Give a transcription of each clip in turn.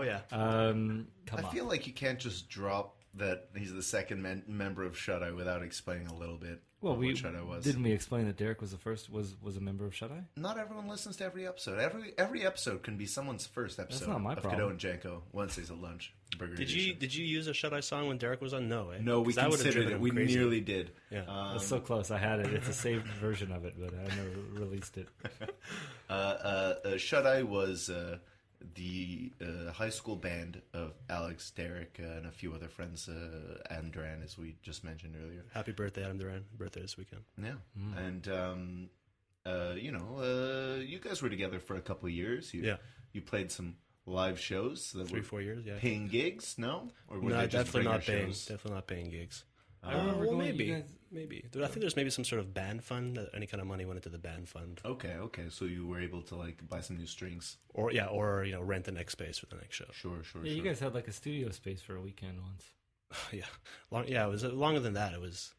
yeah. Come on. I feel like you can't just drop that he's the second member of Shut Eye without explaining a little bit Well, what Shut Eye was. Didn't we explain that Derek was the first was a member of Shut Eye? Not everyone listens to every episode. Every episode can be someone's first episode not my of problem. Cadeau and Janko Wednesdays at lunch. Burger Did edition. you use a Shut Eye song when Derek was on? No, eh? No, we 'Cause that would've considered driven it. him We crazy. nearly did. Yeah. It's so close. I had it. It's a saved version of it, but I never released it. Shut Eye was the high school band of Alex, Derek, and a few other friends, Adam Duran, as we just mentioned earlier. Happy birthday, Adam Duran. Birthday this weekend. Yeah, and you guys were together for a couple of years. You played some live shows that 3-4 years. Yeah. paying gigs, no? Or were No, they just definitely not regular paying. shows? Definitely not paying gigs. I remember Well, going, maybe, you guys- maybe. I think there's maybe some sort of band fund. Any kind of money went into the band fund, Okay, so you were able to like buy some new strings. or rent the next space for the next show. Sure. Yeah, you guys had like a studio space for a weekend once. It was longer than that. It was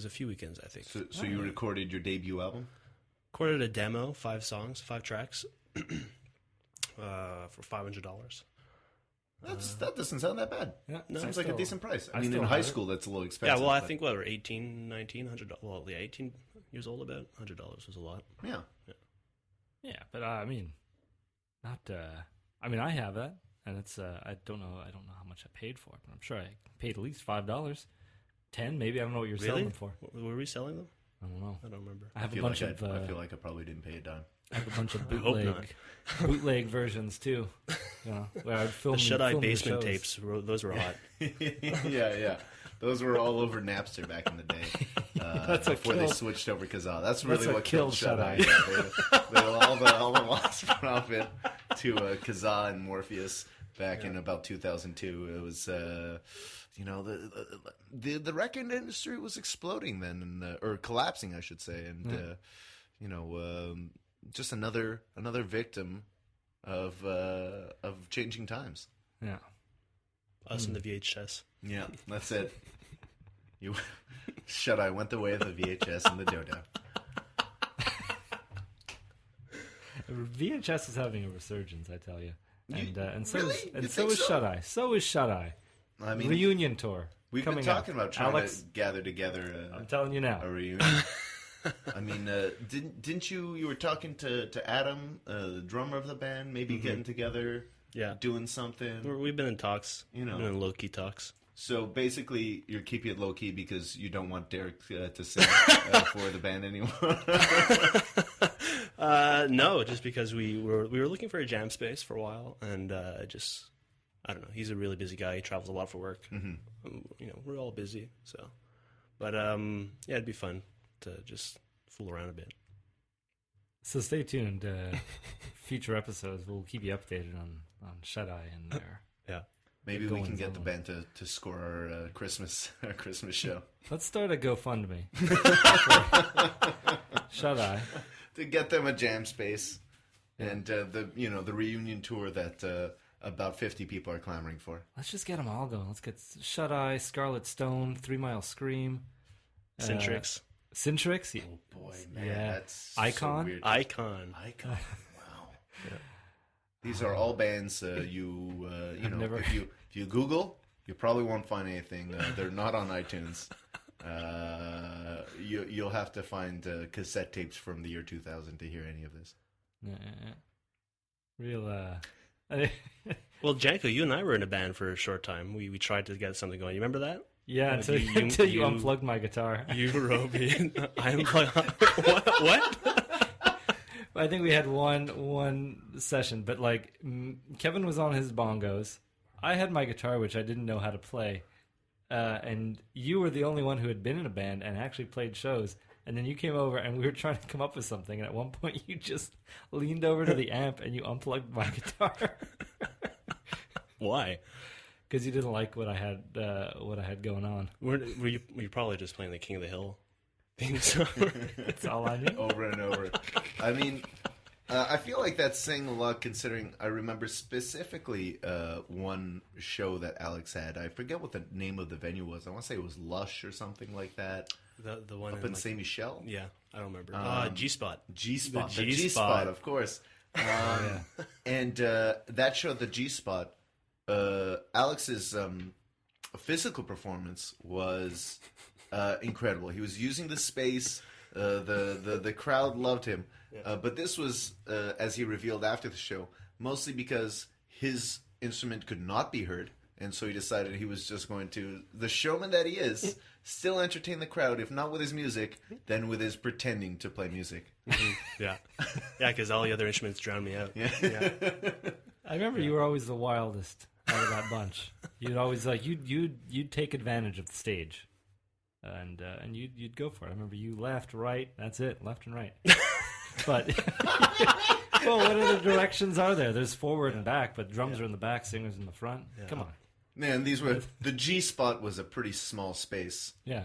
a few weekends, I think. So you recorded your debut album? Recorded a demo, 5 songs, 5 tracks, for $500. That doesn't sound that bad. Yeah, No, Seems like a decent price. I mean, still in have high it. school, that's a little expensive. Yeah, well, I but- think what, we're 18, 19, $100. Well, yeah, 18 years old, about $100 was a lot. Yeah. Yeah, but I mean, not. I mean, I have that, and it's. I don't know how much I paid for it, but I'm sure I paid at least $5, 10 maybe. I don't know what you're selling them for. Were we selling them? I don't know. I don't remember. I have I a bunch of. I feel like I probably didn't pay a dime. I have a bunch of I hope bootleg versions too. You know, where I'd film The Shut Eye film the basement shows. tapes, those were hot. yeah. Those were all over Napster back in the day. Before they switched over Kazaa. That's really what killed Shut Eye. Yeah, all the lost profit to Kazaa and Morpheus back in about 2002. It was, the record industry was exploding then, or collapsing, I should say, and just another victim of changing times. Yeah. Us and the VHS. Yeah, that's it. Shut Eye went the way of the VHS and the Dodo. VHS is having a resurgence, I tell you, and so really? is, You and so think is so? Shut Eye. So is Shut Eye. I mean, Reunion tour. we've been coming talking up. about trying Alex, to gather together I'm telling you now. a reunion. I mean, didn't you were talking to Adam, the drummer of the band, maybe getting together, Yeah. doing something? We've been in talks. You know. We've been in low-key talks. So basically, you're keeping it low key because you don't want Derek to sing for the band anymore. No, just because we were looking for a jam space for a while, and I don't know. He's a really busy guy. He travels a lot for work. We're all busy, so. But it'd be fun to just fool around a bit. So stay tuned. Future episodes, we'll keep you updated on Shut Eye and their. Yeah. Maybe we can get the on. band to score our Christmas show. Let's start a GoFundMe. Shut Eye. To get them a jam space, and the reunion tour that about 50 people are clamoring for. Let's just get them all going. Let's get Shut Eye, Scarlet Stone, 3 Mile Scream, Centrix. Centrix. Yeah. Oh boy, man, Yeah. that's Icon? So weird. Icon. Wow. These are all bands if you Google, you probably won't find anything. They're not on iTunes. You'll have to find cassette tapes from the year 2000 to hear any of this. Real. Well, Janko, you and I were in a band for a short time. We tried to get something going. You remember that? Yeah, until you unplugged my guitar. You, Roby. I unplugged. What? I think we had one session, but like Kevin was on his bongos. I had my guitar, which I didn't know how to play, and you were the only one who had been in a band and actually played shows. And then you came over, and we were trying to come up with something. And at one point, you just leaned over to the amp and you unplugged my guitar. Why? Because you didn't like what I had going on. Were you probably just playing the King of the Hill theme song? That's all I knew. Over and over. I mean, I feel like that's saying a lot considering I remember specifically one show that Alex had. I forget what the name of the venue was. I want to say it was Lush or something like that. The one up in Saint Michel? Yeah, I don't remember. G-Spot. G-Spot. The The G-Spot, of course. And that show, the G Spot, Alex's physical performance was incredible. He was using the space. The crowd loved him. But this was, as he revealed after the show, mostly because his instrument could not be heard. And so he decided he was just going to, the showman that he is, still entertain the crowd, if not with his music, then with his pretending to play music. Yeah, because all the other instruments drown me out. Yeah. I remember you were always the wildest out of that bunch. You'd always you'd take advantage of the stage, and you'd go for it. I remember you left, right. That's it, left and right. But well, what other directions are there? There's forward and back, but drums are in the back, singers in the front. Yeah. Come on. Man, the G Spot was a pretty small space. Yeah.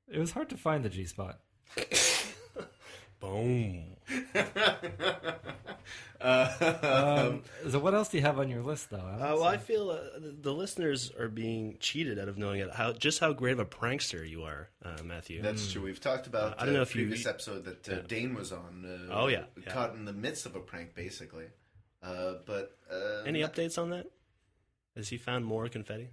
It was hard to find the G Spot. Boom. So what else do you have on your list, though? Well, I feel the listeners are being cheated out of knowing how great of a prankster you are, Matthew. That's true. We've talked about I don't know if previous episode that Dane was on. Caught in the midst of a prank, basically. But any updates on that? Has he found more confetti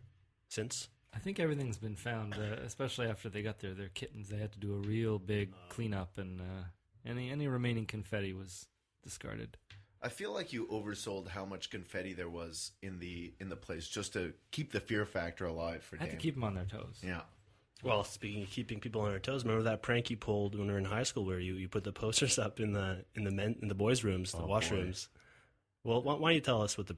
since? I think everything's been found, especially after they got their kittens. They had to do a real big cleanup, and any remaining confetti was discarded. I feel like you oversold how much confetti there was in the place just to keep the fear factor alive for Dan. I had to keep them on their toes. Yeah. Well, speaking of keeping people on their toes, remember that prank you pulled when we were in high school, where you put the posters up in the boys' rooms, the washrooms. Well, why don't you tell us what the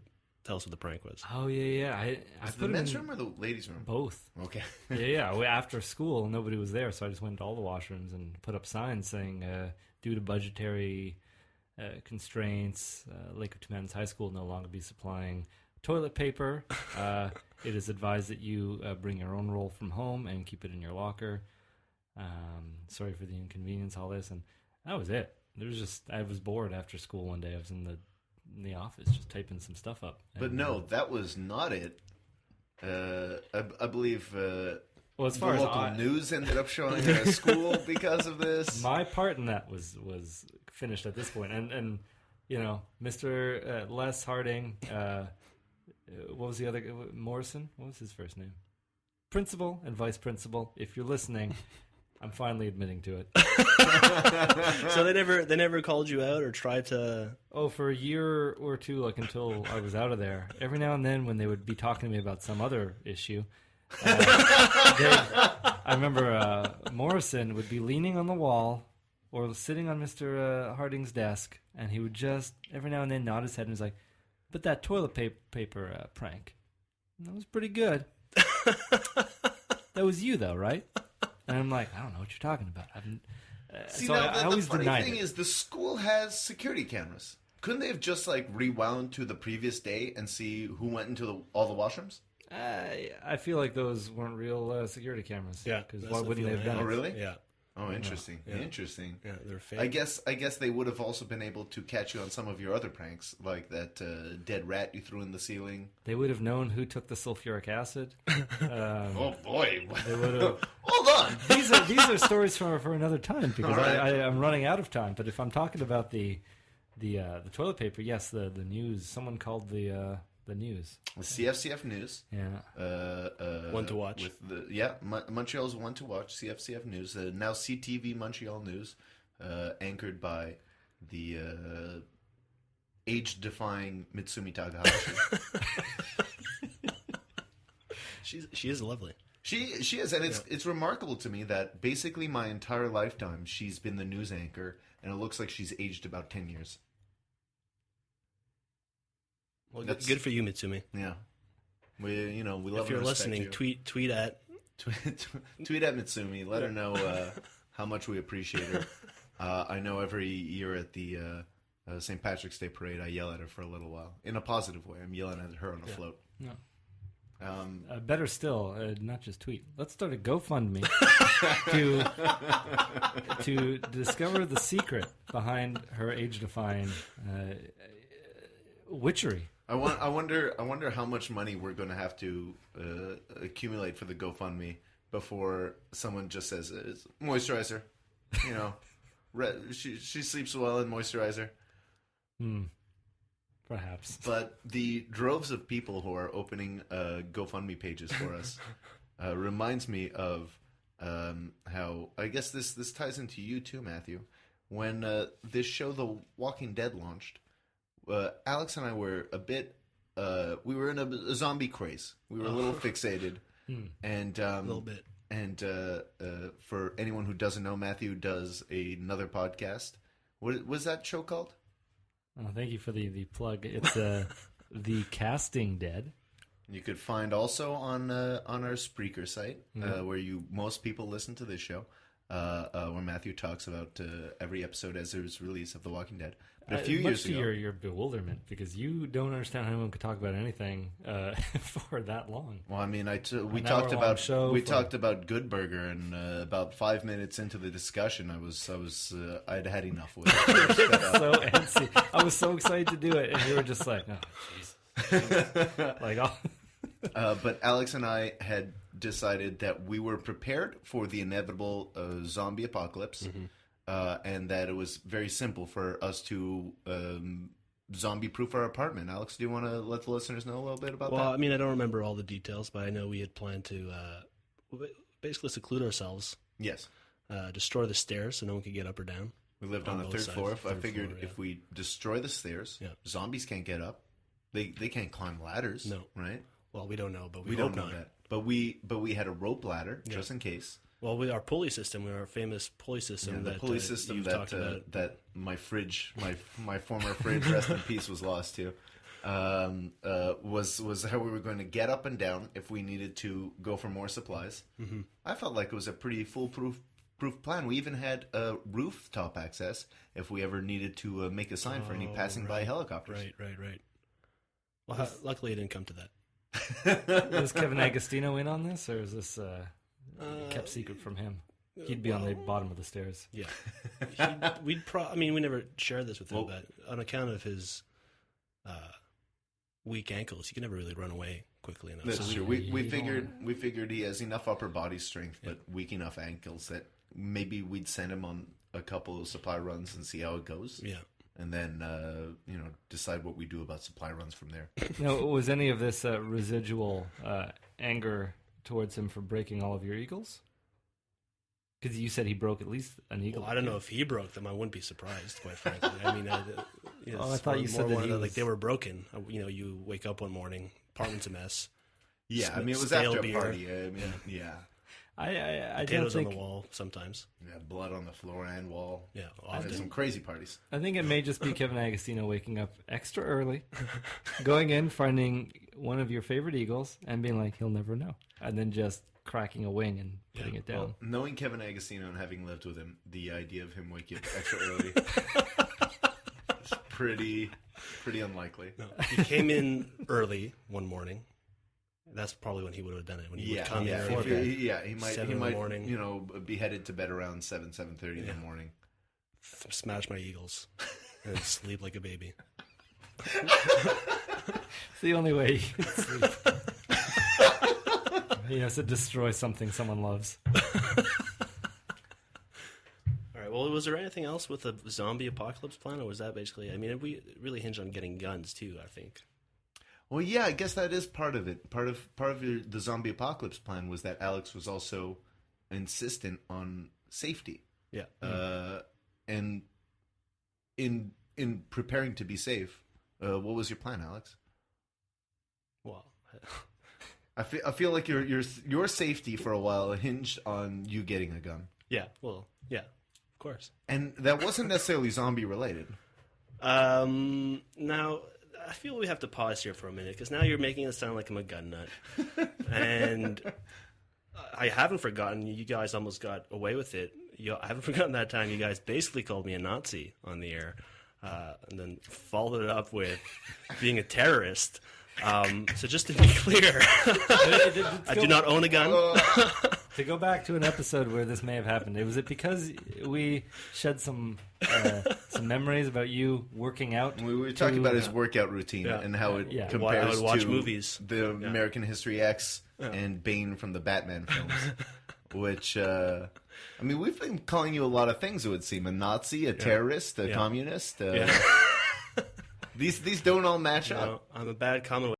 prank was? Oh yeah. I was put it the men's room or the ladies' room? Both. Okay. yeah. After school, nobody was there, so I just went to all the washrooms and put up signs saying, due to budgetary constraints, Lake of Two High School will no longer be supplying toilet paper. It is advised that you bring your own roll from home and keep it in your locker. Sorry for the inconvenience, all this, and that was it. I was bored after school one day. I was in the office just typing some stuff up. But no, that was not it. I believe well, as far the local news ended up showing a school because of this. My part in that was finished at this point. And you know, Mr. Les Harding, what was the other, Morrison? What was his first name? Principal and vice principal. If you're listening, I'm finally admitting to it. So they never called you out or tried to... Oh, for a year or two, like until I was out of there. Every now and then when they would be talking to me about some other issue, I remember Morrison would be leaning on the wall or sitting on Mr. Harding's desk, and he would just every now and then nod his head and was like, but that toilet paper prank, that was pretty good. That was you, though, right? And I'm like, I don't know what you're talking about. See, so now, I always the funny denied thing it. is the school has security cameras. Couldn't they have just like rewound to the previous day and see who went into all the washrooms? I feel like those weren't real security cameras. Yeah, because why wouldn't they have done Oh, it? really? Yeah. Oh, interesting. Yeah. Interesting. Yeah, they're fake. I guess they would have also been able to catch you on some of your other pranks, like that dead rat you threw in the ceiling. They would have known who took the sulfuric acid. Oh boy! They would have. Hold on. These are stories for another time because Right. I'm running out of time. But if I'm talking about the toilet paper, yes, the news. Someone called the news. The CFCF News. Yeah. One to watch. With Montreal's one to watch. CFCF News. Now CTV Montreal News, anchored by the age-defying Mitsumi Takahashi. She is lovely. She is, and it's remarkable to me that basically my entire lifetime she's been the news anchor, and it looks like she's aged about 10 years. Well, good for you, Mitsumi. Yeah, we love. If you're and respect listening, you. tweet at tweet at Mitsumi. Let her know how much we appreciate her. I know every year at the St. Patrick's Day parade, I yell at her for a little while in a positive way. I'm yelling at her on a float. No. Better still, not just tweet. Let's start a GoFundMe to discover the secret behind her age-defying witchery. I wonder how much money we're going to have to accumulate for the GoFundMe before someone just says it's moisturizer. You know, she sleeps well in moisturizer. Perhaps. But the droves of people who are opening GoFundMe pages for us reminds me of how, I guess this ties into you too, Matthew. When this show, The Walking Dead, launched, Alex and I were a bit, we were in a zombie craze. We were a little fixated. And A little bit. And for anyone who doesn't know, Matthew does another podcast. What was that show called? Oh, thank you for the plug. It's The Casting Dead. You could find also on our Spreaker site, where most people listen to this show, where Matthew talks about every episode as it was released of The Walking Dead. But a few years ago, your bewilderment, because you don't understand how anyone could talk about anything for that long. Well, I mean, we talked about Good Burger, and about 5 minutes into the discussion, I'd had enough with it. So antsy. I was so excited to do it, and you were just like, "Oh, jeez." Like, oh. But Alex and I had decided that we were prepared for the inevitable zombie apocalypse. And that it was very simple for us to zombie-proof our apartment. Alex, do you want to let the listeners know a little bit about that? Well, I mean, I don't remember all the details, but I know we had planned to basically seclude ourselves. Yes. Destroy the stairs so no one could get up or down. We lived on the third floor. I figured if we destroy the stairs, zombies can't get up. They can't climb ladders. No. Right? Well, we don't know, but we don't know that. But we had a rope ladder just in case. Well, with our pulley system, our famous pulley system, the pulley system that my fridge, my former fridge, rest in peace, was lost to, was how we were going to get up and down if we needed to go for more supplies. I felt like it was a pretty foolproof plan. We even had rooftop access if we ever needed to make a sign for any passing by helicopters. Right. Well, luckily it didn't come to that. Was Kevin Agostino in on this, or is this kept secret from him? He'd be on the bottom of the stairs. Yeah, we never shared this with him, but on account of his weak ankles, he can never really run away quickly enough. That's true. We figured he has enough upper body strength, but weak enough ankles that maybe we'd send him on a couple of supply runs and see how it goes. Yeah. And then, decide what we do about supply runs from there. Now, was any of this residual anger towards him for breaking all of your eagles? Because you said he broke at least an eagle. Well, I don't know if he broke them. I wouldn't be surprised, quite frankly. I mean, I thought you said that they were broken. You wake up one morning, apartment's a mess. Yeah, I mean, it was after a party. I mean, yeah. I Potatoes don't on think... the wall sometimes. Yeah, blood on the floor and wall. Yeah, often. Some crazy parties. I think it may just be Kevin Agostino waking up extra early, going in, finding one of your favorite eagles, and being like, he'll never know. And then just cracking a wing and putting it down. Well, knowing Kevin Agostino and having lived with him, the idea of him waking up extra early is pretty unlikely. No, he came in early one morning. That's probably when he would have done it. When he would come in early. He might be headed to bed around 7:30 in the morning. Smash my eagles and sleep like a baby. It's the only way he can sleep. He has to destroy something someone loves. All right. Well, was there anything else with the zombie apocalypse plan, or was that basically? I mean, we really hinged on getting guns too, I think. Well, yeah, I guess that is part of it. Part of the zombie apocalypse plan was that Alex was also insistent on safety. Yeah. And in preparing to be safe, what was your plan, Alex? Well, I feel like your safety for a while hinged on you getting a gun. Yeah. Well, yeah, of course. And that wasn't necessarily zombie related. Now, I feel we have to pause here for a minute, because now you're making it sound like I'm a gun nut. And I haven't forgotten, you guys almost got away with it. I haven't forgotten that time you guys basically called me a Nazi on the air, and then followed it up with being a terrorist. So just to be clear, I do not own a gun. To go back to an episode where this may have happened, was it because we shed some memories about you working out? We were talking about his workout routine and how it compares I would watch to movies. The American History X and Bane from the Batman films. Which, I mean, we've been calling you a lot of things, it would seem. A Nazi, a terrorist, a communist. These don't all match You up. know, I'm a bad Commonwealth